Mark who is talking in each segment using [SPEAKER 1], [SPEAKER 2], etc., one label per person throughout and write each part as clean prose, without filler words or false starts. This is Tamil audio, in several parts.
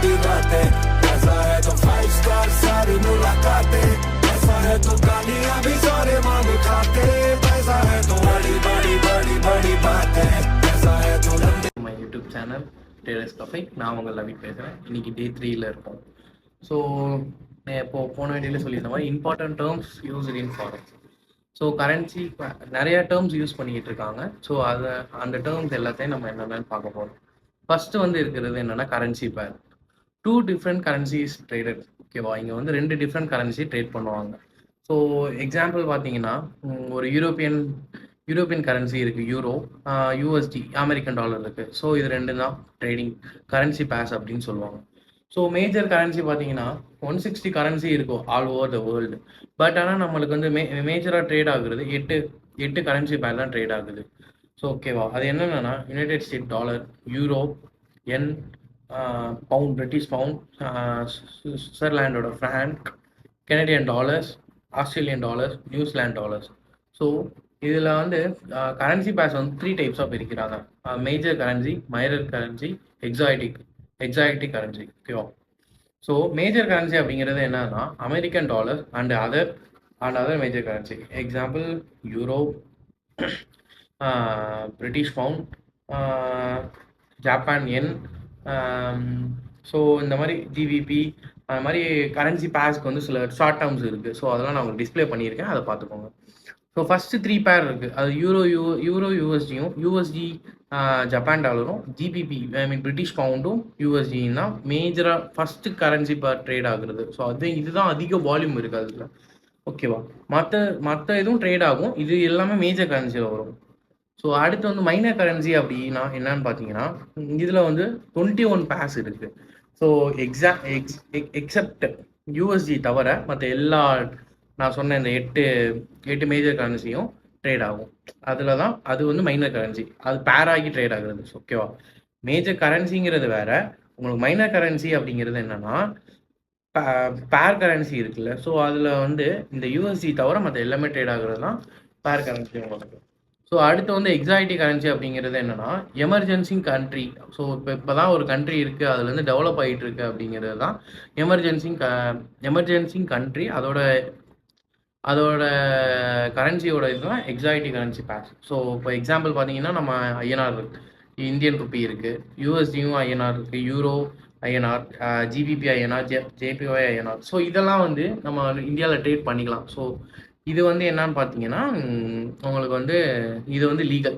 [SPEAKER 1] लंबी बातें, ऐसा है तो 5 स्टार सारी मुलाकातें, ऐसा है तो गालियां भी सारे मांग खाते, ऐसा है तो बड़ी बड़ी बड़ी बड़ी बातें, ऐसा है तो लंबी
[SPEAKER 2] my YouTube channel traders cafe. நான் உங்கள் லவி பேசுகிறேன். இன்றைக்கி டே 3ல் இருக்கோம். ஸோ இப்போது போன வீடியோவில் சொல்லியிருந்த மாதிரி இம்பார்ட்டன்ட் டேர்ம்ஸ் யூஸ்டு இன் ஃபாரெக்ஸ். ஸோ கரன்சி நிறையா டேர்ம்ஸ் யூஸ் பண்ணிக்கிட்டு இருக்காங்க. ஸோ அந்த டேர்ம்ஸ் எல்லாத்தையும் நம்ம என்னென்னு பார்க்க போகிறோம். ஃபஸ்ட்டு வந்து இருக்கிறது என்னென்னா கரன்சி பேர். 2 டிஃப்ரெண்ட் கரன்சிஸ் ட்ரேடட். ஓகேவா, இங்கே வந்து 2 டிஃப்ரெண்ட் கரன்சி ட்ரேட் பண்ணுவாங்க. ஸோ எக்ஸாம்பிள் பார்த்தீங்கன்னா ஒரு யூரோப்பியன் கரன்சி இருக்குது, யூரோ, யூஎஸ்டி, அமெரிக்கன் டாலர் இருக்குது. ஸோ இது 2 தான் ட்ரேடிங் கரன்சி பேர்ஸ் அப்படின்னு சொல்லுவாங்க. ஸோ மேஜர் கரன்சி பார்த்தீங்கன்னா 160 கரன்சி இருக்கும் all over the world. But ஆனால் நம்மளுக்கு வந்து மேஜராக ட்ரேட் ஆகுறது எட்டு கரன்சி பேர் தான் ட்ரேட் ஆகுது. ஸோ ஓகேவா, அது என்னென்னா united state dollar, euro, yen, pound, British pound, சுவிட்சர்லாண்டோட franc, Canadian dollars, Australian dollars, New Zealand dollars. So இதில் வந்து கரன்சி பேர்ஸ் வந்து 3 டைப்ஸாக பிரிக்கிறாங்க. Major currency, minor currency, exotic currency. ஓகேவா, ஸோ மேஜர் கரன்சி அப்படிங்கிறது என்னன்னா American dollar and other major currency. Example euro, British pound, Japan yen. So இந்த மாதிரி ஜிபிபி, அது மாதிரி கரன்சி பேர்ஸ்க்கு வந்து சில ஷார்ட் டேர்ம்ஸ் இருக்குது. ஸோ அதெல்லாம் நான் உங்களுக்கு டிஸ்பிளே பண்ணியிருக்கேன், அதை பார்த்துக்கோங்க. ஸோ ஃபஸ்ட்டு 3 பேர் இருக்குது. அது யூரோ யூஎஸ்டியும், யூஎஸ்டி ஜப்பான் டாலரும், ஜிபிபி பிரிட்டிஷ் பவுண்டும் யூஎஸ்டியும் தான் மேஜராக ஃபஸ்ட்டு கரன்சி பேர் ட்ரேட் ஆகுறது. ஸோ இதுதான் அதிக வால்யூம் இருக்குது அதில். ஓகேவா, மற்ற எதுவும் ட்ரேட் ஆகும், இது எல்லாமே மேஜர் கரன்சியில் வரும். ஸோ அடுத்து வந்து மைனர் கரன்சி அப்படின்னா என்னன்னு பார்த்தீங்கன்னா இதில் வந்து 21 பேர்ஸ் இருக்குது. ஸோ எக்ஸப்ட் யூஎஸ்டி தவிர மற்ற எல்லா நான் சொன்ன இந்த 8 மேஜர் கரன்சியும் ட்ரேட் ஆகும். அதில் தான் அது வந்து மைனர் கரன்சி, அது பேர் ஆகி ட்ரேட் ஆகுறது. ஓகேவா, மேஜர் கரன்சிங்கிறது வேற, உங்களுக்கு மைனர் கரன்சி அப்படிங்கிறது என்னன்னா பேர் கரன்சி இருக்குல்ல. ஸோ அதில் வந்து இந்த யூஎஸ்டி தவிர மற்ற எல்லாமே ட்ரேட் ஆகுறது தான் பேர் கரன்சி உங்களுக்கு. ஸோ அடுத்து வந்து எக்ஸாக்டிக் கரன்சி அப்படிங்கிறது என்னன்னா எமர்ஜென்சி கண்ட்ரி. ஸோ இப்போ தான் ஒரு கண்ட்ரி இருக்குது, அதுலேருந்து டெவலப் ஆகிட்டு இருக்கு அப்படிங்கிறது தான் எமர்ஜென்சி கண்ட்ரி. அதோட கரன்சியோட இதுதான் எக்ஸாக்டிக் கரன்சி பேர். ஸோ இப்போ எக்ஸாம்பிள் பார்த்தீங்கன்னா நம்ம ஐஎன்ஆர் இருக்குது, இந்தியன் ருப்பி இருக்குது, யூஎஸ்டியும் ஐஎன்ஆர் இருக்குது, euro INR, GBP INR, JPY INR. So இதெல்லாம் வந்து நம்ம இந்தியாவில் ட்ரேட் பண்ணிக்கலாம். ஸோ இது வந்து என்னன்னு பார்த்தீங்கன்னா உங்களுக்கு வந்து இது வந்து லீகல்.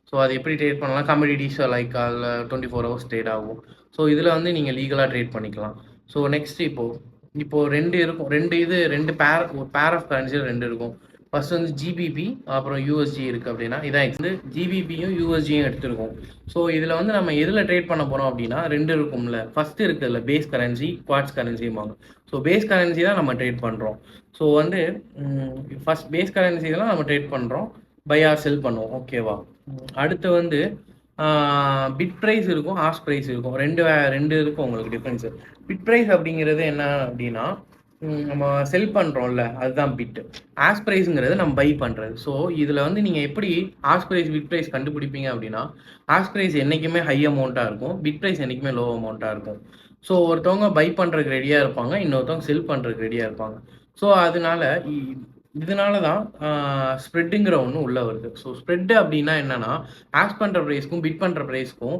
[SPEAKER 2] ஸோ அது எப்படி ட்ரேட் பண்ணலாம், கம்யூனிட்டிஸ் லைக் அதில் 24 ஹவர்ஸ் ட்ரேட் ஆகும். ஸோ இதில் வந்து நீங்கள் லீகலாக ட்ரேட் பண்ணிக்கலாம். ஸோ நெக்ஸ்ட் இப்போது 2 இருக்கும், 2 பேர் ஆஃப் கரன்சியில் 2 இருக்கும். ஃபர்ஸ்ட் வந்து ஜிபிபி அப்புறம் யூஎஸ்டி இருக்குது அப்படின்னா இதான் வந்து ஜிபிபியும் யூஎஸ்டியும் எடுத்துருக்கோம். ஸோ இதில் வந்து நம்ம எதில் ட்ரேட் பண்ண போகிறோம் அப்படின்னா 2 இருக்கும்ல. ஃபஸ்ட்டு இருக்குதுல்ல பேஸ் கரன்சி, குவார்ட்ஸ் கரன்சிம்பாங்க. ஸோ பேஸ் கரன்சி தான் நம்ம ட்ரேட் பண்ணுறோம். ஸோ வந்து ஃபஸ்ட் பேஸ் கரன்சி தான் நம்ம ட்ரேட் பண்ணுறோம், பை ஆர் செல் பண்ணுவோம். ஓகேவா, அடுத்து வந்து பிட் ப்ரைஸ் இருக்கும், ஆஸ்க் ப்ரைஸ் இருக்கும். ரெண்டு இருக்கும் உங்களுக்கு டிஃப்ரென்ஸு. பிட் ப்ரைஸ் அப்படிங்கிறது என்ன அப்படின்னா நம்ம செல் பண்ணுறோம்ல அதுதான் பிட். ஆஸ்க் ப்ரைஸுங்கிறது நம்ம பை பண்ணுறது. ஸோ இதில் வந்து நீங்கள் எப்படி ஆஸ்க் ப்ரைஸ் பிட் ப்ரைஸ் கண்டுபிடிப்பீங்க அப்படின்னா ஆஸ்க் ப்ரைஸ் என்றைக்குமே ஹை அமௌண்ட்டாக இருக்கும், பிட் ப்ரைஸ் என்றைக்குமே லோ அமௌண்ட்டாக இருக்கும். ஸோ ஒருத்தவங்க பை பண்ணுறதுக்கு ரெடியாக இருப்பாங்க, இன்னொருத்தவங்க செல் பண்ணுறதுக்கு ரெடியாக இருப்பாங்க. ஸோ இதனால தான் ஸ்ப்ரெட்டுங்கிற ஒன்று உள்ளே வருது. ஸோ ஸ்ப்ரெட்டு அப்படின்னா என்னென்னா ஆஸ்க் பண்ணுற ப்ரைஸ்க்கும் பிட் பண்ணுற ப்ரைஸ்க்கும்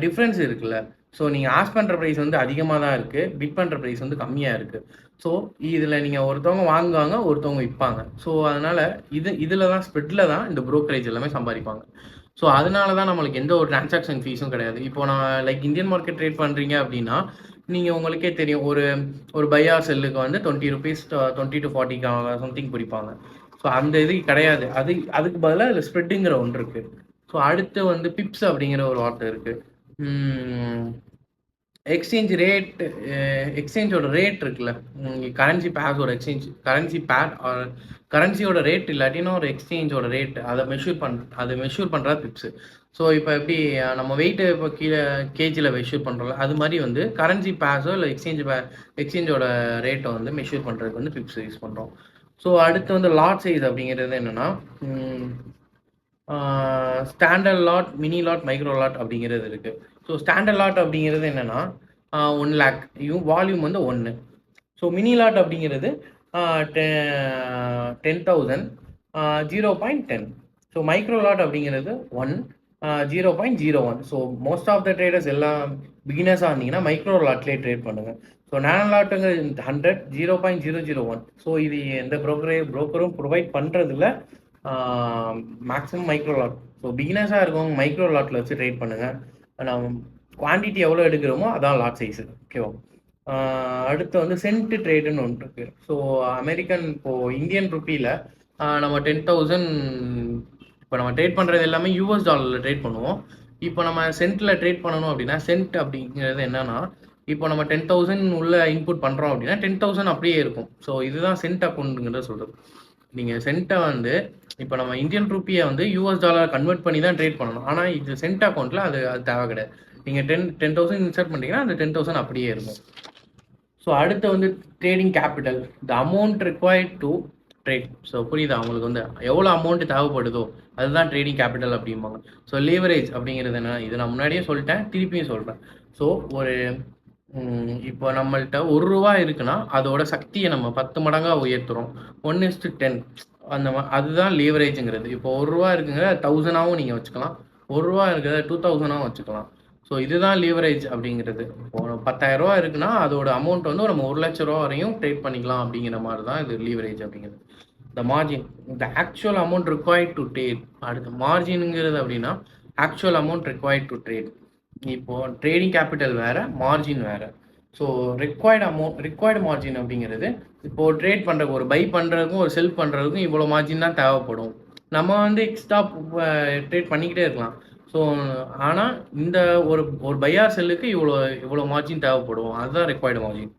[SPEAKER 2] டிஃப்ரென்ஸ் இருக்குல்ல. ஸோ நீங்கள் ஆஸ்க் பண்ணுற ப்ரைஸ் வந்து அதிகமாக தான் இருக்குது, பிட் பண்ணுற ப்ரைஸ் வந்து கம்மியாக இருக்குது. ஸோ இதில் நீங்கள் ஒருத்தவங்க வாங்குவாங்க, ஒருத்தவங்க விற்பாங்க. ஸோ அதனால் இதில் தான் ஸ்ப்ரெட்டில் தான் இந்த ப்ரோக்கரேஜ் எல்லாமே சம்பாதிப்பாங்க. ஸோ அதனால தான் நம்மளுக்கு எந்த ஒரு டிரான்சாக்ஷன் ஃபீஸும் கிடையாது. இப்போ நான் லைக் இந்தியன் மார்க்கெட் ட்ரேட் பண்ணுறீங்க அப்படின்னா நீங்கள் உங்களுக்கே தெரியும், ஒரு பை ஆர் செல்லுக்கு வந்து 20 rupees 20 to 40 சம்திங் பிடிப்பாங்க. ஸோ அந்த இது கிடையாது, அதுக்கு பதிலாக இதில் ஸ்ப்ரெட்டுங்கிற ஒன்று இருக்குது. ஸோ அடுத்து வந்து பிப்ஸ் அப்படிங்கிற ஒரு வார்த்தை இருக்குது. எக்ஸ்சேஞ்சோட ரேட் இருக்குல்ல, கரன்சி பேர்ஸோட கரன்சியோட ரேட் இல்லாட்டினா ஒரு எக்ஸ்சேஞ்சோட ரேட் அதை மெஷூர் பண்ணுறது பிப்ஸு. ஸோ இப்போ எப்படி நம்ம வெயிட்டு இப்போ கேஜியில் மெஷூர் பண்ணுறோம்ல, அது மாதிரி வந்து கரன்சி பேர்ஸோ இல்லை எக்ஸ்சேஞ்சோட ரேட்டை வந்து மெஷூர் பண்ணுறதுக்கு வந்து பிப்ஸ் யூஸ் பண்ணுறோம். ஸோ அடுத்து வந்து லாட் சைஸ் அப்படிங்கிறது என்னென்னா standard lot, mini lot, micro lot அப்படிங்கிறது இருக்குது. ஸோ ஸ்டாண்டர்ட் லாட் அப்படிங்கிறது என்னென்னா 1 லேக், வால்யூம் வந்து 1. ஸோ மினி லாட் அப்படிங்கிறது 10,000, 0.10. ஸோ மைக்ரோ லாட் அப்படிங்கிறது 1, 0.01. So most of the traders எல்லாம் பிகினர்ஸாக இருந்தீங்கன்னா மைக்ரோ லாட்லேயே ட்ரேட் பண்ணுங்கள். ஸோ நேனோ லாட்டுங்கிறது 100, 0.001. ஸோ இது எந்த ப்ரோக்கரும் ப்ரொவைட் பண்ணுறதில்ல, மேக்ஸிமம் மைக்ரோ லாட். ஸோ பிகினர்ஸாக இருக்கவங்க மைக்ரோ லாட்டில் வச்சு ட்ரேட் பண்ணுங்கள். நம்ம குவான்டிட்டி எவ்வளோ எடுக்கிறோமோ அதான் லாட் சைஸு, ஓகேவா? அடுத்து வந்து சென்ட் ட்ரேடுன்னு ஒன்று இருக்கு. ஸோ அமெரிக்கன் இப்போது இந்தியன் ருப்பியில் நம்ம 10,000 இப்போ நம்ம ட்ரேட் பண்ணுறது எல்லாமே யூஎஸ் டாலரில் ட்ரேட் பண்ணுவோம். இப்போ நம்ம சென்ட்டில் ட்ரேட் பண்ணணும் அப்படின்னா சென்ட் அப்படிங்கிறது என்னன்னா, இப்போ நம்ம 10,000 உள்ள இன்புட் பண்ணுறோம் அப்படின்னா 10,000 அப்படியே இருக்கும். ஸோ இதுதான் சென்ட் அக்கௌண்ட்டுங்கிறத சொல்கிறது. நீங்கள் சென்ட்டை வந்து இப்போ நம்ம இந்தியன் ருப்பியை வந்து யூஎஸ் டாலர் கன்வெர்ட் பண்ணி தான் ட்ரேட் பண்ணணும். ஆனால் இது சென்ட் அக்கௌண்ட்டில் அது தேவை கிடையாது. நீங்கள் 10,000 இன்சர்ட் பண்ணிங்கன்னா அந்த 10,000 அப்படியே இருக்கும். ஸோ அடுத்து வந்து trading capital, the amount required to trade. So புரியுதா அவங்களுக்கு வந்து எவ்வளோ அமௌண்ட் தேவைப்படுதோ அதுதான் ட்ரேடிங் கேபிட்டல் அப்படிம்பாங்க. ஸோ லீவரேஜ் அப்படிங்கிறது என்ன, இது நான் முன்னாடியே சொல்லிட்டேன், திருப்பியும் சொல்கிறேன். ஸோ ஒரு இப்போ நம்மள்கிட்ட ₹1 இருக்குன்னா அதோட சக்தியை நம்ம 10 மடங்காக உயர்த்துறோம். 1:10 அந்த அதுதான் லீவரேஜுங்கிறது. இப்போ ₹1 இருக்குங்க 1000ஆகவும் நீங்கள் வச்சுக்கலாம், ₹1 இருக்கிறத 2000ஆகவும் வச்சுக்கலாம். ஸோ இதுதான் லீவரேஜ் அப்படிங்கிறது. இப்போ ₹10,000 இருக்குன்னா அதோட அமௌண்ட் வந்து நம்ம ₹1,00,000 வரையும் ட்ரேட் பண்ணிக்கலாம் அப்படிங்கிற மாதிரி தான் இது லீவரேஜ் அப்படிங்கிறது. த margin, the actual amount required to trade. அடுத்து மார்ஜினுங்கிறது அப்படின்னா actual amount required to trade. இப்போ ட்ரேடிங் கேபிட்டல் வேற, மார்ஜின் வேற. ஸோ ரிக்வயர்டு மார்ஜின் அப்படிங்கிறது இப்போ ட்ரேட் பண்ணுறதுக்கு, ஒரு பை பண்ணுறதுக்கும் ஒரு செல் பண்ணுறதுக்கும் இவ்வளோ மார்ஜின் தான் தேவைப்படும். நம்ம வந்து எக்ஸ்ட்ரா ட்ரேட் பண்ணிக்கிட்டே இருக்கலாம். ஸோ ஆனால் இந்த ஒரு பையார் செல்லுக்கு இவ்வளோ மார்ஜின் தேவைப்படும், அதுதான் ரிக்வயர்டு மார்ஜின்.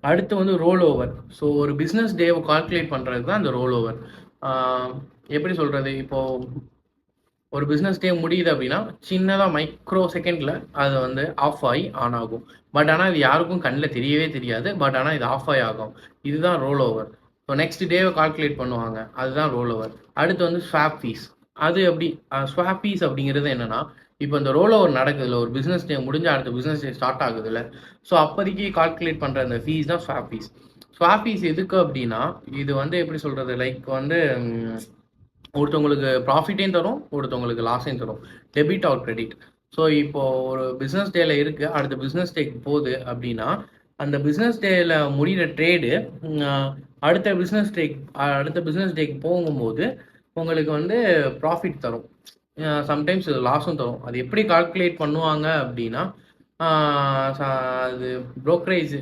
[SPEAKER 2] அடுத்து வந்து ரோல் ஓவர். ஸோ ஒரு பிஸ்னஸ் டேவை கால்குலேட் பண்ணுறது தான் அந்த ரோல் ஓவர். எப்படி சொல்கிறது, இப்போது ஒரு பிஸ்னஸ் டே முடியுது அப்படின்னா சின்னதாக மைக்ரோ செகண்டில் அது வந்து ஆஃப் ஆகி ஆன் ஆகும். பட் ஆனால் இது யாருக்கும் கண்ணில் தெரியவே தெரியாது. பட் ஆனால் இது ஆஃப் ஆகி ஆகும். இதுதான் ரோல் ஓவர். ஸோ நெக்ஸ்ட் டேவை கால்குலேட் பண்ணுவாங்க, அதுதான் ரோல் ஓவர். அடுத்து வந்து ஸ்வாப் ஃபீஸ். அது எப்படி, ஸ்வாப் ஃபீஸ் அப்படிங்கிறது என்னன்னா, இப்போ இந்த ரோல் ஓவர் நடக்குதுல்ல, ஒரு பிஸ்னஸ் டே முடிஞ்ச அடுத்த பிஸ்னஸ் டே ஸ்டார்ட் ஆகுதுல்ல, ஸோ அப்போதைக்கு கால்குலேட் பண்ணுற அந்த ஃபீஸ் தான் ஸ்வாப் ஃபீஸ். ஸ்வாப் ஃபீஸ் எதுக்கு அப்படின்னா, இது வந்து எப்படி சொல்கிறது, லைக் வந்து ஒருத்தவங்களுக்கு ப்ராஃபிட்டையும் தரும், ஒருத்தவங்களுக்கு லாஸையும் தரும், டெபிட் ஆர் கிரெடிட். ஸோ இப்போது ஒரு பிஸ்னஸ் டேல இருக்குது, அடுத்த பிஸ்னஸ் டேக்கு போகுது அப்படின்னா அந்த பிஸ்னஸ் டேல முடிகிற ட்ரேடு அடுத்த பிஸ்னஸ் டேக்கு போகும்போது உங்களுக்கு வந்து ப்ராஃபிட் தரும், சம்டைம்ஸ் லாஸும் தரும். அது எப்படி கால்குலேட் பண்ணுவாங்க அப்படின்னா, அது ப்ரோக்கரேஜ்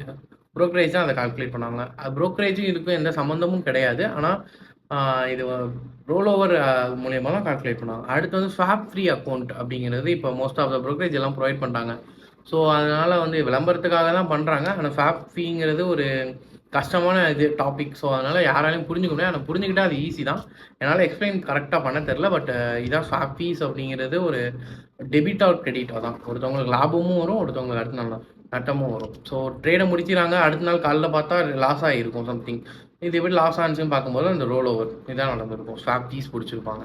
[SPEAKER 2] தான் அதை கால்குலேட் பண்ணுவாங்க. ப்ரோக்கரேஜும் இதுக்கும் எந்த சம்மந்தமும் கிடையாது. ஆனால் இது ரோல் ஓவர் மூலயமா தான் கால்குலேட் பண்ணுவாங்க. அடுத்து வந்து ஸ்வாப் ஃப்ரீ அக்கௌண்ட் அப்படிங்கிறது இப்போ மோஸ்ட் ஆஃப் த ப்ரோக்கரேஜ் எல்லாம் ப்ரொவைட் பண்ணுறாங்க. ஸோ அதனால் வந்து விளம்பரத்துக்காக தான் பண்ணுறாங்க. ஆனால் ஸ்வாப் ஃபீங்கிறது ஒரு கஷ்டமான இது டாபிக். ஸோ அதனால் யாராலையும் புரிஞ்சுக்க முடியாது. ஆனால் புரிஞ்சுக்கிட்டால் அது ஈஸி தான். என்னால் எக்ஸ்பிளைன் கரெக்டாக பண்ண தெரில. பட் இதான் ஸ்வாப் ஃபீஸ் அப்படிங்கிறது ஒரு டெபிட் ஆர் கிரெடிட் தான். ஒருத்தவங்களுக்கு லாபமும் வரும், ஒருத்தவங்களுக்கு அடுத்த நாள் நட்டமும் வரும். ஸோ ட்ரேடை முடிச்சிடறாங்க, அடுத்த நாள் காலைல பார்த்தா லாஸ் ஆகிருக்கும் சம்திங். இது எப்படி லாஸ் ஆனிச்சுன்னு பார்க்கும்போது அந்த ரோல் ஓவர் இதான் நடந்திருக்கும், ஸ்வாப் ஃபீஸ் பிடிச்சிருப்பாங்க.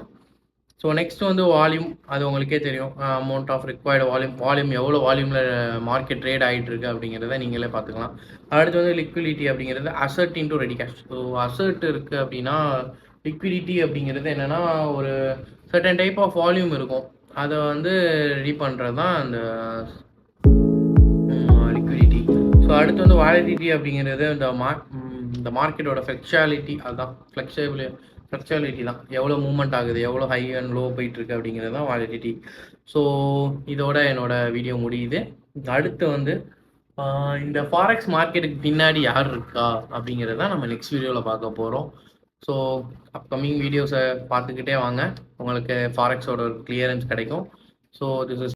[SPEAKER 2] ஸோ நெக்ஸ்ட் வந்து வால்யூம். அது உங்களுக்கே தெரியும், அமௌண்ட் ஆஃப் ரிக்வயர்டு வால்யூம் எவ்வளோ வால்யூமில் மார்க்கெட் ட்ரேட் ஆகிட்டு இருக்கு அப்படிங்கிறத நீங்களே பார்த்துக்கலாம். அடுத்து வந்து லிக்விடிட்டி அப்படிங்கிறது assert into ready cash. So assert இருக்குது அப்படின்னா லிக்விடிட்டி அப்படிங்கிறது என்னென்னா, ஒரு சர்டன் டைப் ஆஃப் வால்யூம் இருக்கும், அதை வந்து ரெடி பண்ணுறது தான் அந்த லிக்விடிட்டி. ஸோ அடுத்து வந்து வாலிடிட்டி அப்படிங்கிறது இந்த மார்க்கெட்டோட ஃப்ளெக்சுவாலிட்டி, அதுதான் ஃப்ளெக்சுவாலிட்டி தான், எவ்வளோ மூவ்மெண்ட் ஆகுது, எவ்வளோ ஹை அண்ட் லோ போயிட்டுருக்கு அப்படிங்கிறது தான் வாலிடிட்டி. ஸோ இதோட என்னோட வீடியோ முடியுது. அடுத்து வந்து இந்த ஃபாரெக்ஸ் மார்க்கெட்டுக்கு பின்னாடி யார் இருக்கா அப்படிங்கிறத நம்ம நெக்ஸ்ட் வீடியோவில் பார்க்க போகிறோம். ஸோ அப்கமிங் வீடியோஸை பார்த்துக்கிட்டே வாங்க, உங்களுக்கு ஃபாரெக்ஸோட ஒரு கிளியரன்ஸ் கிடைக்கும். So this is